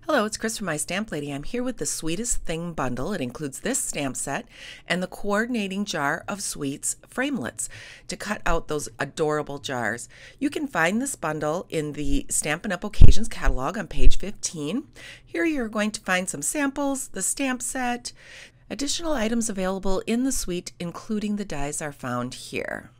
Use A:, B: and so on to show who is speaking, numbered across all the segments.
A: Hello, it's Chris from My Stamp Lady. I'm here with the Sweetest Thing bundle. It includes this stamp set and the coordinating jar of sweets framelets to cut out those adorable jars. You can find this bundle in the Stampin' Up! Occasions catalog on page 15. Here you're going to find some samples, the stamp set. Additional items available in the suite, including the dies, are found here.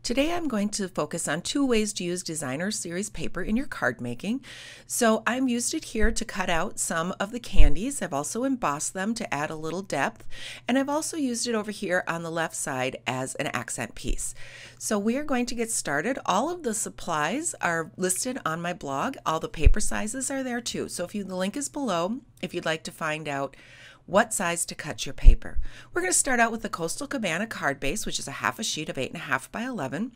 A: Today I'm going to focus on 2 ways to use designer series paper in your card making. So I've used it here to cut out some of the candies. I've also embossed them to add a little depth, and I've also used it over here on the left side as an accent piece. So we are going to get started. All of the supplies are listed on my blog. All the paper sizes are there too. So the link is below if you'd like to find out what size to cut your paper. We're going to start out with the Coastal Cabana card base, which is a half a sheet of 8.5 by 11,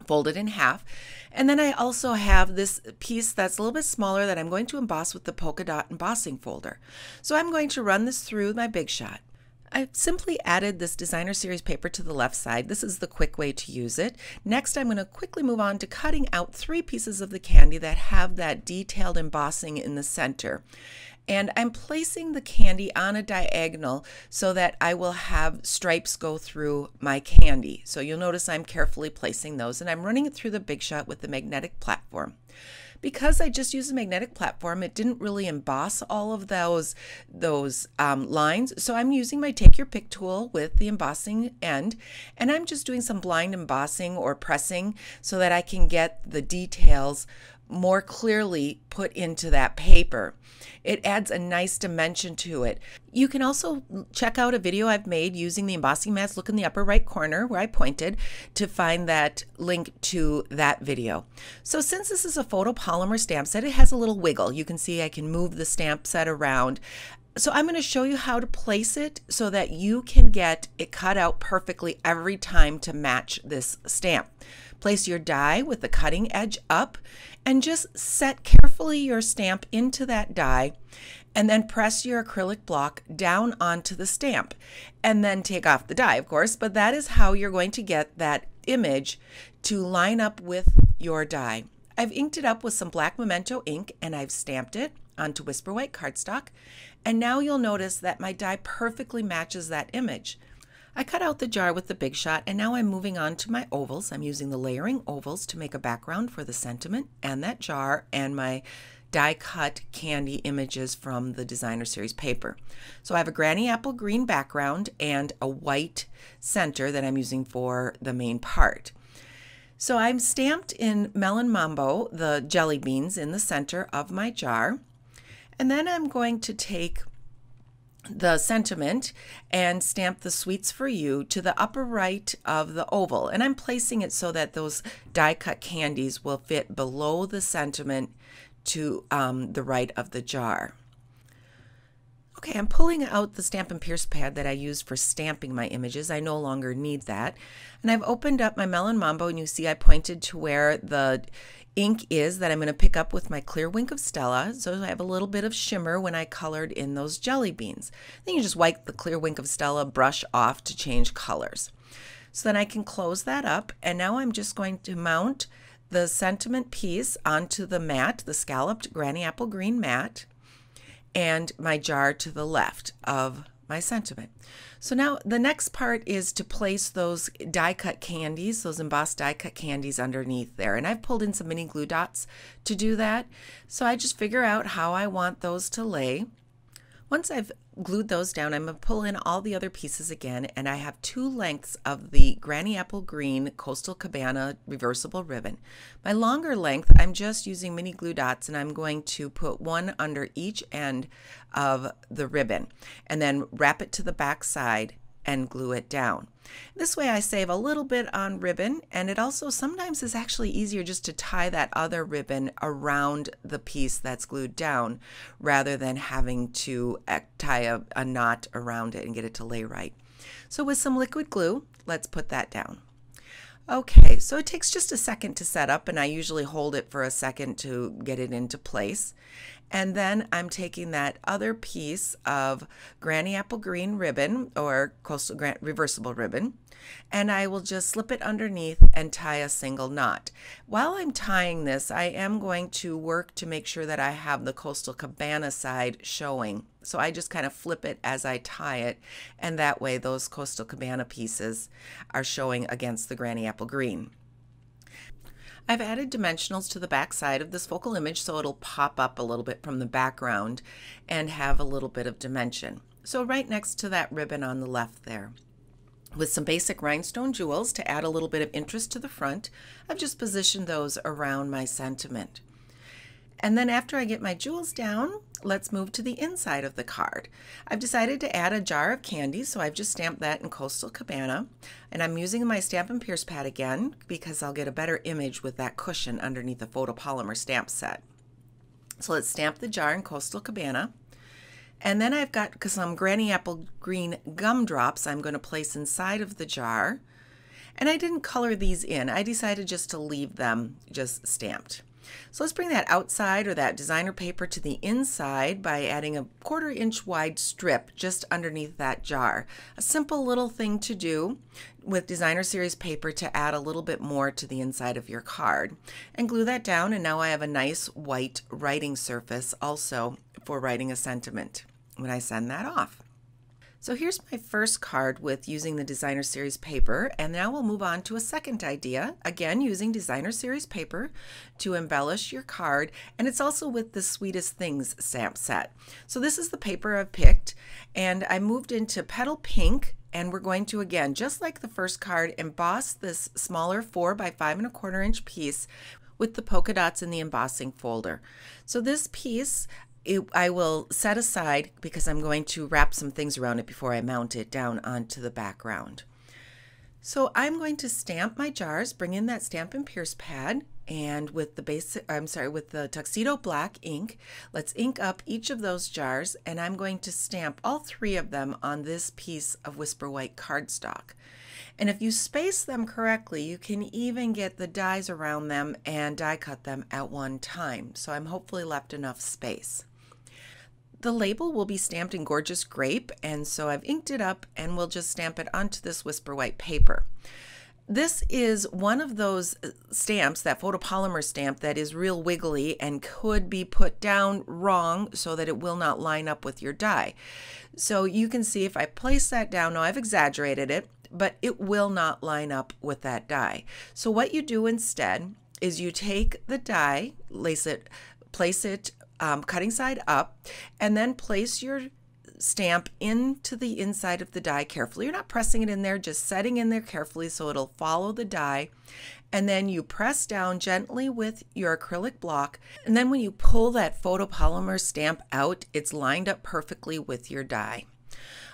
A: folded in half. And then I also have this piece that's a little bit smaller that I'm going to emboss with the polka dot embossing folder. So I'm going to run this through my Big Shot. I've simply added this designer series paper to the left side. This is the quick way to use it. Next, I'm going to quickly move on to cutting out 3 pieces of the candy that have that detailed embossing in the center. And I'm placing the candy on a diagonal so that I will have stripes go through my candy. So you'll notice I'm carefully placing those, and I'm running it through the Big Shot with the magnetic platform. Because I just used a magnetic platform, it didn't really emboss all of those lines. So I'm using my Take Your Pick tool with the embossing end, and I'm just doing some blind embossing or pressing so that I can get the details more clearly put into that paper. It adds a nice dimension to it. You can also check out a video I've made using the embossing mats. Look in the upper right corner where I pointed to find that link to that video. So since this is a photopolymer stamp set, it has a little wiggle. You can see I can move the stamp set around. So I'm going to show you how to place it so that you can get it cut out perfectly every time to match this stamp. Place your die with the cutting edge up and just set carefully your stamp into that die, and then press your acrylic block down onto the stamp, and then take off the die, of course, but that is how you're going to get that image to line up with your die. I've inked it up with some black memento ink, and I've stamped it onto Whisper White cardstock, and now you'll notice that my die perfectly matches that image. I cut out the jar with the Big Shot, and now I'm moving on to my ovals. I'm using the layering ovals to make a background for the sentiment and that jar and my die cut candy images from the designer series paper. So I have a granny apple green background and a white center that I'm using for the main part. So I'm stamped in Melon Mambo the jelly beans in the center of my jar, and then I'm going to take the sentiment and stamp the Sweets for You to the upper right of the oval, and I'm placing it so that those die cut candies will fit below the sentiment to the right of the jar. Okay, I'm pulling out the Stampin' Pierce pad that I used for stamping my images. I no longer need that. And I've opened up my Melon Mambo, and you see I pointed to where the ink is that I'm going to pick up with my clear Wink of Stella. So I have a little bit of shimmer when I colored in those jelly beans. Then you just wipe the clear Wink of Stella brush off to change colors. So then I can close that up, and now I'm just going to mount the sentiment piece onto the mat, the scalloped granny apple green mat, and my jar to the left of my sentiment. So now the next part is to place those die cut candies, those embossed die cut candies underneath there. And I've pulled in some mini glue dots to do that. So I just figure out how I want those to lay. Once I've glued those down, I'm going to pull in all the other pieces again, and I have 2 lengths of the Granny Apple Green Coastal Cabana reversible ribbon. My longer length, I'm just using mini glue dots, and I'm going to put one under each end of the ribbon and then wrap it to the back side and glue it down. This way I save a little bit on ribbon, and it also sometimes is actually easier just to tie that other ribbon around the piece that's glued down rather than having to tie a knot around it and get it to lay right. So with some liquid glue, let's put that down. Okay, so it takes just a second to set up, and I usually hold it for a second to get it into place. And then I'm taking that other piece of Granny Apple Green ribbon or Coastal reversible ribbon, and I will just slip it underneath and tie a single knot. While I'm tying this, I am going to work to make sure that I have the Coastal Cabana side showing. So I just kind of flip it as I tie it, and that way those Coastal Cabana pieces are showing against the Granny Apple Green. I've added dimensionals to the back side of this focal image so it'll pop up a little bit from the background and have a little bit of dimension. So right next to that ribbon on the left there. With some basic rhinestone jewels to add a little bit of interest to the front, I've just positioned those around my sentiment. And then after I get my jewels down, let's move to the inside of the card. I've decided to add a jar of candy, so I've just stamped that in Coastal Cabana. And I'm using my Stampin' Pierce pad again because I'll get a better image with that cushion underneath the photopolymer stamp set. So let's stamp the jar in Coastal Cabana. And then I've got some Granny Apple Green gumdrops I'm going to place inside of the jar. And I didn't color these in. I decided just to leave them just stamped. So let's bring that outside or that designer paper to the inside by adding a 1/4 inch wide strip just underneath that jar. A simple little thing to do with designer series paper to add a little bit more to the inside of your card. And glue that down, and now I have a nice white writing surface also for writing a sentiment when I send that off. So here's my first card with using the designer series paper, and now we'll move on to a second idea, again using designer series paper to embellish your card, and it's also with the Sweetest Things stamp set. So this is the paper I've picked, and I moved into Petal Pink, and we're going to, again, just like the first card, emboss this smaller 4 by 5 1/4 inch piece with the polka dots in the embossing folder. So this piece I will set aside because I'm going to wrap some things around it before I mount it down onto the background. So I'm going to stamp my jars, bring in that Stampin' Pierce pad, and with the with the Tuxedo Black ink, let's ink up each of those jars, and I'm going to stamp all 3 of them on this piece of Whisper White cardstock. And if you space them correctly, you can even get the dies around them and die cut them at one time. So I'm hopefully left enough space. The label will be stamped in Gorgeous Grape, and so I've inked it up, and we'll just stamp it onto this Whisper White paper. This is one of those stamps, that photopolymer stamp, that is real wiggly and could be put down wrong so that it will not line up with your die. So you can see if I place that down, now I've exaggerated it, but it will not line up with that die. So what you do instead is you take the die, place it cutting side up, and then place your stamp into the inside of the die carefully. You're not pressing it in there, just setting in there carefully so it'll follow the die. And then you press down gently with your acrylic block, and then when you pull that photopolymer stamp out, it's lined up perfectly with your die.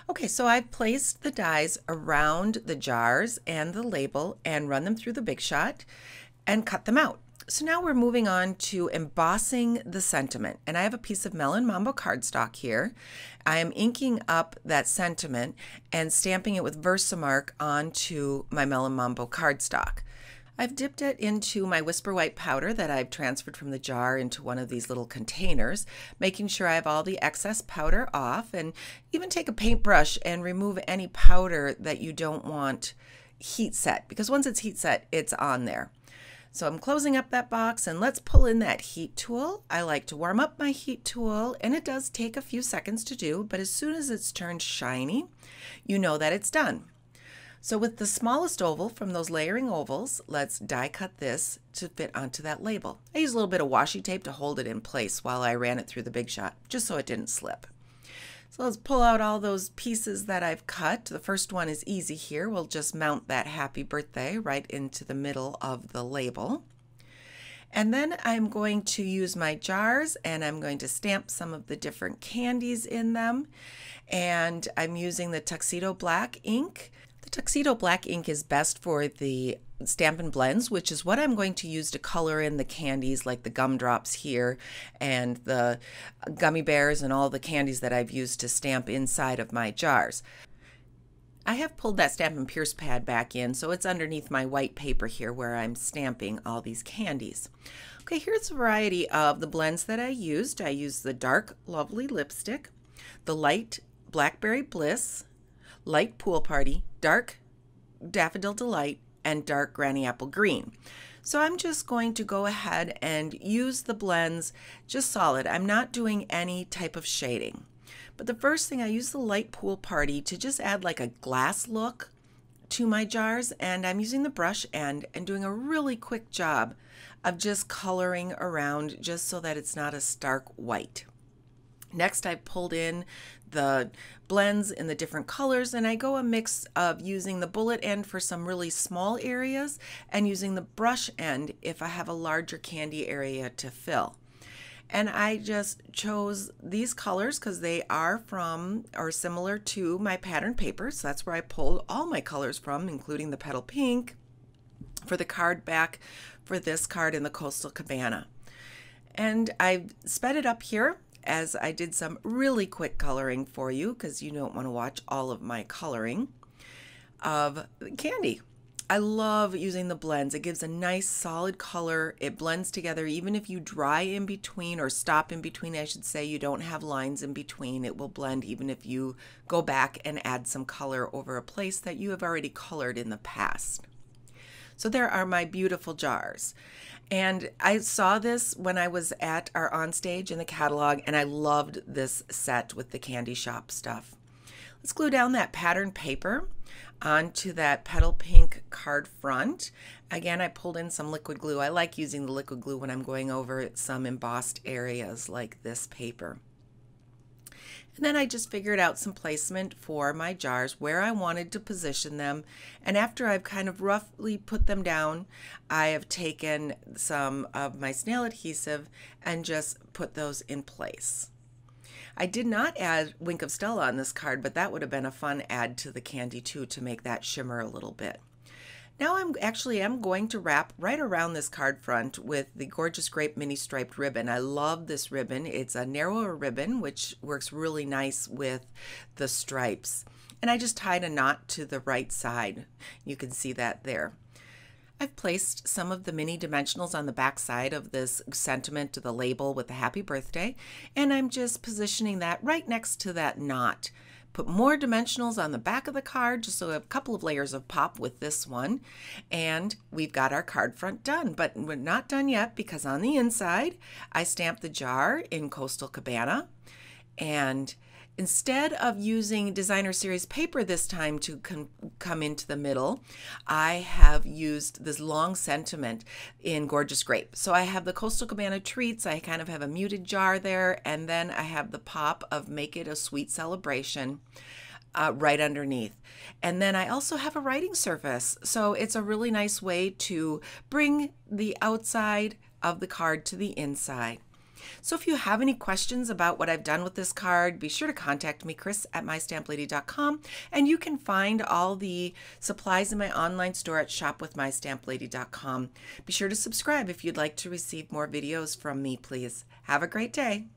A: Okay, so I've placed the dies around the jars and the label and run them through the Big Shot and cut them out. So now we're moving on to embossing the sentiment, and I have a piece of Melon Mambo cardstock here. I am inking up that sentiment and stamping it with Versamark onto my Melon Mambo cardstock. I've dipped it into my Whisper White powder that I've transferred from the jar into one of these little containers, making sure I have all the excess powder off, and even take a paintbrush and remove any powder that you don't want heat set, because once it's heat set, it's on there. So I'm closing up that box, and let's pull in that heat tool. I like to warm up my heat tool, and it does take a few seconds to do, but as soon as it's turned shiny, you know that it's done. So with the smallest oval from those layering ovals, let's die cut this to fit onto that label. I used a little bit of washi tape to hold it in place while I ran it through the Big Shot, just so it didn't slip. So let's pull out all those pieces that I've cut. The first one is easy here. We'll just mount that happy birthday right into the middle of the label. And then I'm going to use my jars, and I'm going to stamp some of the different candies in them. And I'm using the Tuxedo Black ink. The Tuxedo Black ink is best for the Stampin' Blends, which is what I'm going to use to color in the candies like the gumdrops here and the gummy bears and all the candies that I've used to stamp inside of my jars. I have pulled that Stampin' Pierce pad back in, so it's underneath my white paper here where I'm stamping all these candies. Okay, here's a variety of the blends that I used. I used the Dark Lovely Lipstick, the Light Blackberry Bliss, Light Pool Party, Dark Daffodil Delight, and Dark Granny Apple Green. So I'm just going to go ahead and use the blends just solid. I'm not doing any type of shading. But the first thing, I use the Light Pool Party to just add like a glass look to my jars, and I'm using the brush end and doing a really quick job of just coloring around just so that it's not a stark white. Next, I pulled in the blends in the different colors, and I go a mix of using the bullet end for some really small areas and using the brush end if I have a larger candy area to fill. And I just chose these colors because they are from or similar to my pattern paper. So that's where I pulled all my colors from, including the Petal Pink for the card back for this card in the Coastal Cabana. And I sped it up here as I did some really quick coloring for you because you don't want to watch all of my coloring of candy. I love using the blends. It gives a nice solid color. It blends together even if you dry in between or stop in between, I should say. You don't have lines in between. It will blend even if you go back and add some color over a place that you have already colored in the past. So there are my beautiful jars. And I saw this when I was at our onstage in the catalog, and I loved this set with the candy shop stuff. Let's glue down that pattern paper onto that Petal Pink card front. Again, I pulled in some liquid glue. I like using the liquid glue when I'm going over some embossed areas like this paper. And then I just figured out some placement for my jars, where I wanted to position them. And after I've kind of roughly put them down, I have taken some of my snail adhesive and just put those in place. I did not add Wink of Stella on this card, but that would have been a fun add to the candy too, to make that shimmer a little bit. Now I'm going to wrap right around this card front with the Gorgeous Grape mini striped ribbon. I love this ribbon. It's a narrower ribbon, which works really nice with the stripes. And I just tied a knot to the right side. You can see that there. I've placed some of the mini dimensionals on the back side of this sentiment to the label with the happy birthday, and I'm just positioning that right next to that knot. Put more dimensionals on the back of the card just so we have a couple of layers of pop with this one, and we've got our card front done. But we're not done yet because on the inside I stamped the jar in Coastal Cabana, and instead of using Designer Series paper this time to come into the middle, I have used this long sentiment in Gorgeous Grape. So I have the Coastal Cabana treats, I kind of have a muted jar there, and then I have the pop of Make It a Sweet Celebration right underneath. And then I also have a writing surface. So it's a really nice way to bring the outside of the card to the inside. So if you have any questions about what I've done with this card, be sure to contact me, Chris@mystamplady.com, and you can find all the supplies in my online store at shopwithmystamplady.com. Be sure to subscribe if you'd like to receive more videos from me, please. Have a great day.